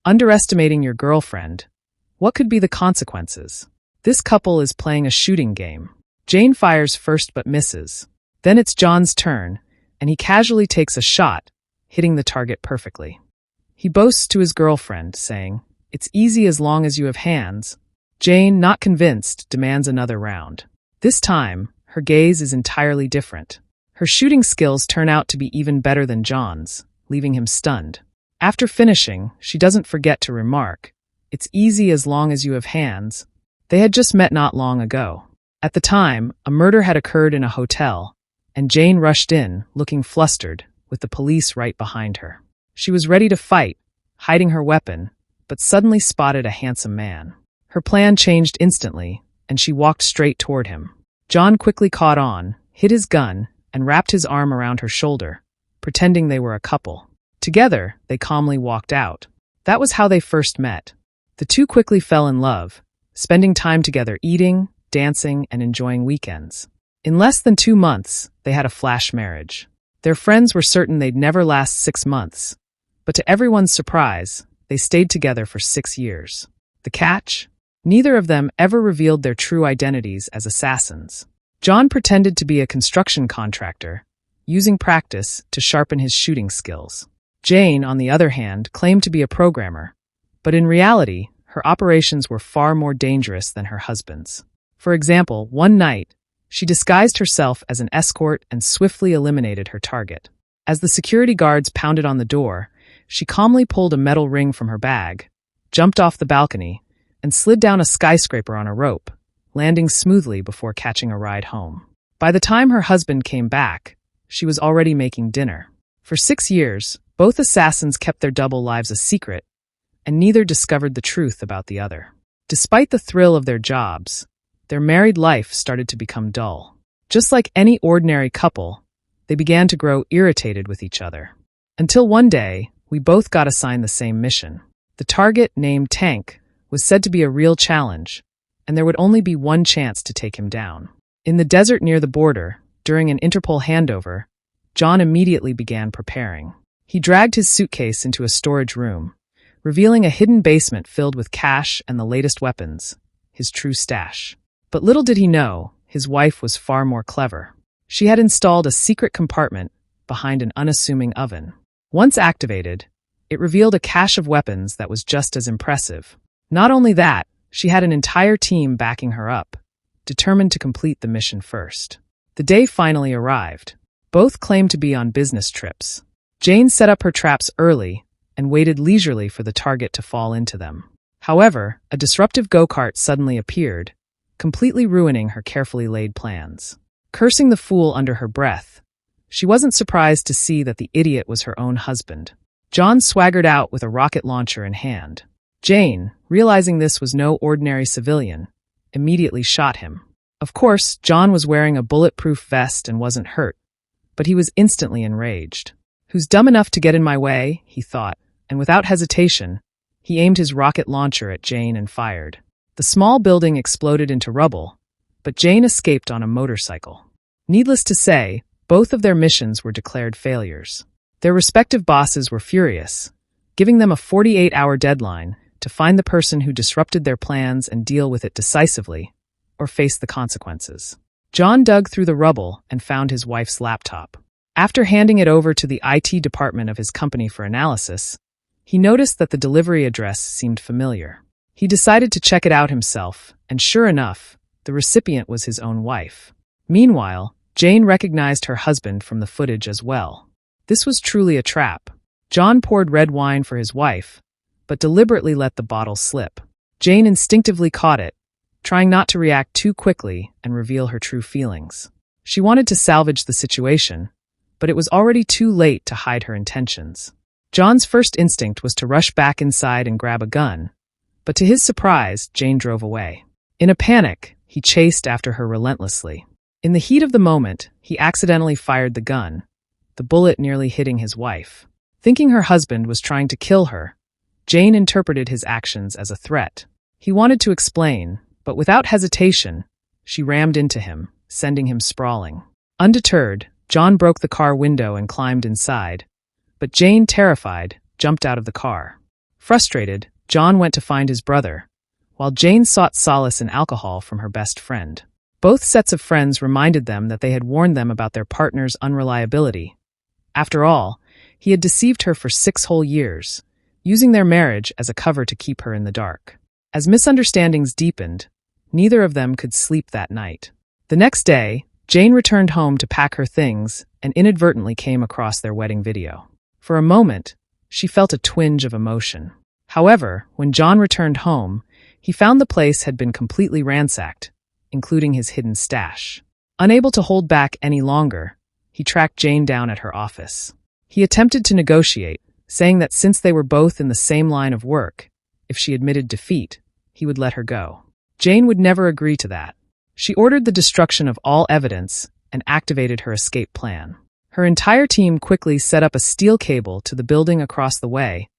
Underestimating your girlfriend. What could be the consequences? This couple is playing a shooting game. Jane fires first but misses. Then it's John's turn, and he casually takes a shot, hitting the target perfectly. He boasts to his girlfriend, saying, "It's easy as long as you have hands." Jane, not convinced, demands another round. This time, her gaze is entirely different. Her shooting skills turn out to be even better than John's, leaving him stunned. After finishing, she doesn't forget to remark, "It's easy as long as you have hands." They had just met not long ago. At the time, a murder had occurred in a hotel, and Jane rushed in, looking flustered, with the police right behind her. She was ready to fight, hiding her weapon, but suddenly spotted a handsome man. Her plan changed instantly, and she walked straight toward him. John quickly caught on, hid his gun, and wrapped his arm around her shoulder, pretending they were a couple. Together, they calmly walked out. That was how they first met. The two quickly fell in love, spending time together eating, dancing, and enjoying weekends. In less than 2 months, they had a flash marriage. Their friends were certain they'd never last 6 months, but to everyone's surprise, they stayed together for 6 years. The catch? Neither of them ever revealed their true identities as assassins. John pretended to be a construction contractor, using practice to sharpen his shooting skills. Jane, on the other hand, claimed to be a programmer, but in reality, her operations were far more dangerous than her husband's. For example, one night, she disguised herself as an escort and swiftly eliminated her target. As the security guards pounded on the door, she calmly pulled a metal ring from her bag, jumped off the balcony, and slid down a skyscraper on a rope, landing smoothly before catching a ride home. By the time her husband came back, she was already making dinner. For 6 years, both assassins kept their double lives a secret, and neither discovered the truth about the other. Despite the thrill of their jobs, their married life started to become dull. Just like any ordinary couple, they began to grow irritated with each other. Until one day, we both got assigned the same mission. The target, named Tank, was said to be a real challenge, and there would only be one chance to take him down. In the desert near the border, during an Interpol handover, John immediately began preparing. He dragged his suitcase into a storage room, revealing a hidden basement filled with cash and the latest weapons, his true stash. But little did he know, his wife was far more clever. She had installed a secret compartment behind an unassuming oven. Once activated, it revealed a cache of weapons that was just as impressive. Not only that, she had an entire team backing her up, determined to complete the mission first. The day finally arrived. Both claimed to be on business trips. Jane set up her traps early and waited leisurely for the target to fall into them. However, a disruptive go-kart suddenly appeared, completely ruining her carefully laid plans. Cursing the fool under her breath, she wasn't surprised to see that the idiot was her own husband. John swaggered out with a rocket launcher in hand. Jane, realizing this was no ordinary civilian, immediately shot him. Of course, John was wearing a bulletproof vest and wasn't hurt, but he was instantly enraged. "Who's dumb enough to get in my way?" he thought, and without hesitation, he aimed his rocket launcher at Jane and fired. The small building exploded into rubble, but Jane escaped on a motorcycle. Needless to say, both of their missions were declared failures. Their respective bosses were furious, giving them a 48-hour deadline to find the person who disrupted their plans and deal with it decisively, or face the consequences. John dug through the rubble and found his wife's laptop. After handing it over to the IT department of his company for analysis, he noticed that the delivery address seemed familiar. He decided to check it out himself, and sure enough, the recipient was his own wife. Meanwhile, Jane recognized her husband from the footage as well. This was truly a trap. John poured red wine for his wife, but deliberately let the bottle slip. Jane instinctively caught it, trying not to react too quickly and reveal her true feelings. She wanted to salvage the situation, but it was already too late to hide her intentions. John's first instinct was to rush back inside and grab a gun, but to his surprise, Jane drove away. In a panic, he chased after her relentlessly. In the heat of the moment, he accidentally fired the gun, the bullet nearly hitting his wife. Thinking her husband was trying to kill her, Jane interpreted his actions as a threat. He wanted to explain, but without hesitation, she rammed into him, sending him sprawling. Undeterred, John broke the car window and climbed inside, but Jane, terrified, jumped out of the car. Frustrated, John went to find his brother, while Jane sought solace in alcohol from her best friend. Both sets of friends reminded them that they had warned them about their partner's unreliability. After all, he had deceived her for 6 whole years, using their marriage as a cover to keep her in the dark. As misunderstandings deepened, neither of them could sleep that night. The next day, Jane returned home to pack her things and inadvertently came across their wedding video. For a moment, she felt a twinge of emotion. However, when John returned home, he found the place had been completely ransacked, including his hidden stash. Unable to hold back any longer, he tracked Jane down at her office. He attempted to negotiate, saying that since they were both in the same line of work, if she admitted defeat, he would let her go. Jane would never agree to that. She ordered the destruction of all evidence and activated her escape plan. Her entire team quickly set up a steel cable to the building across the way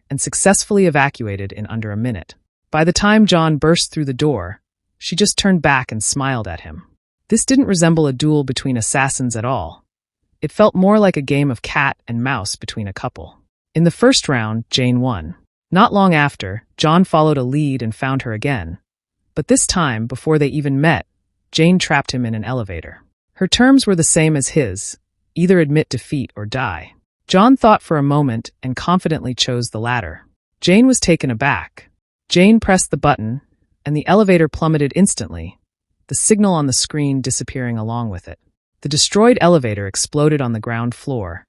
and successfully evacuated in under a minute. By the time John burst through the door, she just turned back and smiled at him. This didn't resemble a duel between assassins at all. It felt more like a game of cat and mouse between a couple. In the first round, Jane won. Not long after, John followed a lead and found her again. But this time, before they even met, Jane trapped him in an elevator. Her terms were the same as his: either admit defeat or die. John thought for a moment and confidently chose the latter. Jane was taken aback. Jane pressed the button, and the elevator plummeted instantly, the signal on the screen disappearing along with it. The destroyed elevator exploded on the ground floor,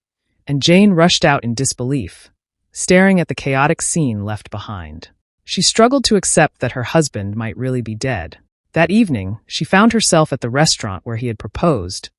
and Jane rushed out in disbelief, staring at the chaotic scene left behind. She struggled to accept that her husband might really be dead. That evening, she found herself at the restaurant where he had proposed,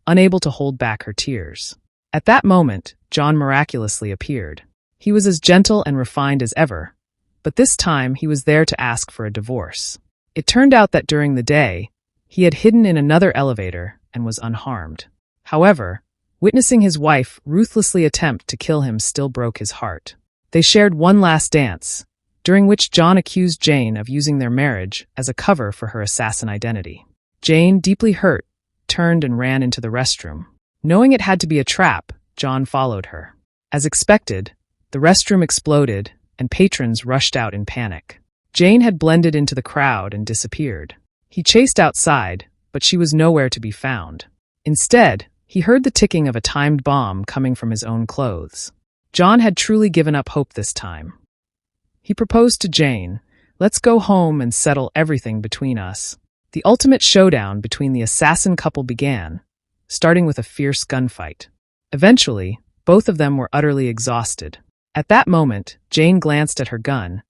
unable to hold back her tears. At that moment, John miraculously appeared. He was as gentle and refined as ever, but this time he was there to ask for a divorce. It turned out that during the day, he had hidden in another elevator and was unharmed. However, witnessing his wife ruthlessly attempt to kill him still broke his heart. They shared one last dance, during which John accused Jane of using their marriage as a cover for her assassin identity. Jane, deeply hurt, turned and ran into the restroom. Knowing it had to be a trap, John followed her. As expected, the restroom exploded and patrons rushed out in panic. Jane had blended into the crowd and disappeared. He chased outside, but she was nowhere to be found. Instead, he heard the ticking of a timed bomb coming from his own clothes. John had truly given up hope this time. He proposed to Jane, "Let's go home and settle everything between us." The ultimate showdown between the assassin couple began, starting with a fierce gunfight. Eventually, both of them were utterly exhausted. At that moment, Jane glanced at her gun,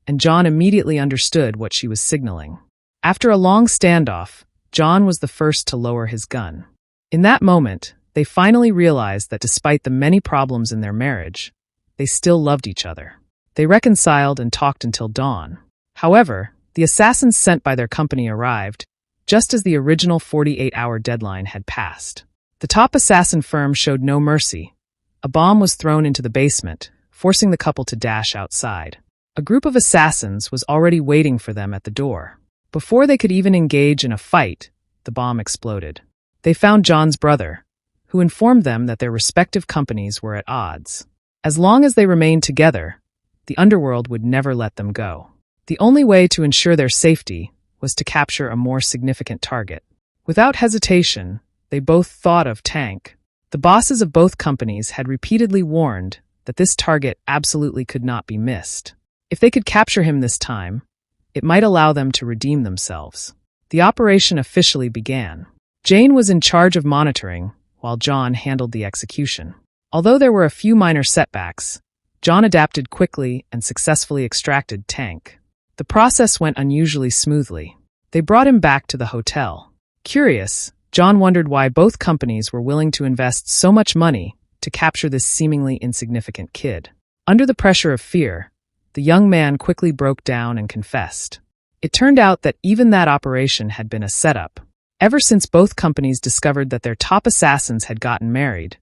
and John immediately understood what she was signaling. After a long standoff, John was the first to lower his gun. In that moment, they finally realized that despite the many problems in their marriage, they still loved each other. They reconciled and talked until dawn. However, the assassins sent by their company arrived, just as the original 48-hour deadline had passed. The top assassin firm showed no mercy. A bomb was thrown into the basement, forcing the couple to dash outside. A group of assassins was already waiting for them at the door. Before they could even engage in a fight, the bomb exploded. They found John's brother, who informed them that their respective companies were at odds. As long as they remained together, the underworld would never let them go. The only way to ensure their safety was to capture a more significant target. Without hesitation, they both thought of Tank. The bosses of both companies had repeatedly warned that this target absolutely could not be missed. If they could capture him this time, it might allow them to redeem themselves. The operation officially began. Jane was in charge of monitoring, while John handled the execution. Although there were a few minor setbacks, John adapted quickly and successfully extracted Tank. The process went unusually smoothly. They brought him back to the hotel. Curious, John wondered why both companies were willing to invest so much money to capture this seemingly insignificant kid. Under the pressure of fear, the young man quickly broke down and confessed. It turned out that even that operation had been a setup. Ever since both companies discovered that their top assassins had gotten married,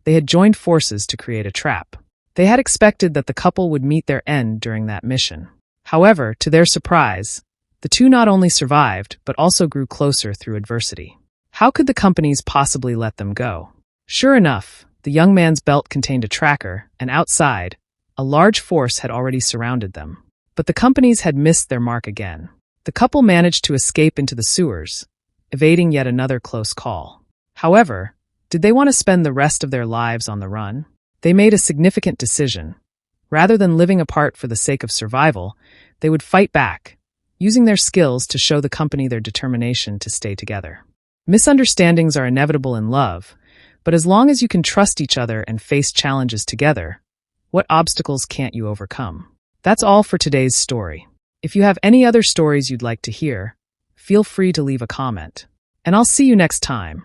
they had joined forces to create a trap. They had expected that the couple would meet their end during that mission. However, to their surprise, the two not only survived, but also grew closer through adversity. How could the companies possibly let them go? Sure enough, the young man's belt contained a tracker, and outside, A large force had already surrounded them. But the companies had missed their mark again. The couple managed to escape into the sewers, evading yet another close call. However, did they want to spend the rest of their lives on the run? They made a significant decision. Rather than living apart for the sake of survival, they would fight back, using their skills to show the company their determination to stay together. Misunderstandings are inevitable in love, but as long as you can trust each other and face challenges together, what obstacles can't you overcome? That's all for today's story. If you have any other stories you'd like to hear, feel free to leave a comment. And I'll see you next time.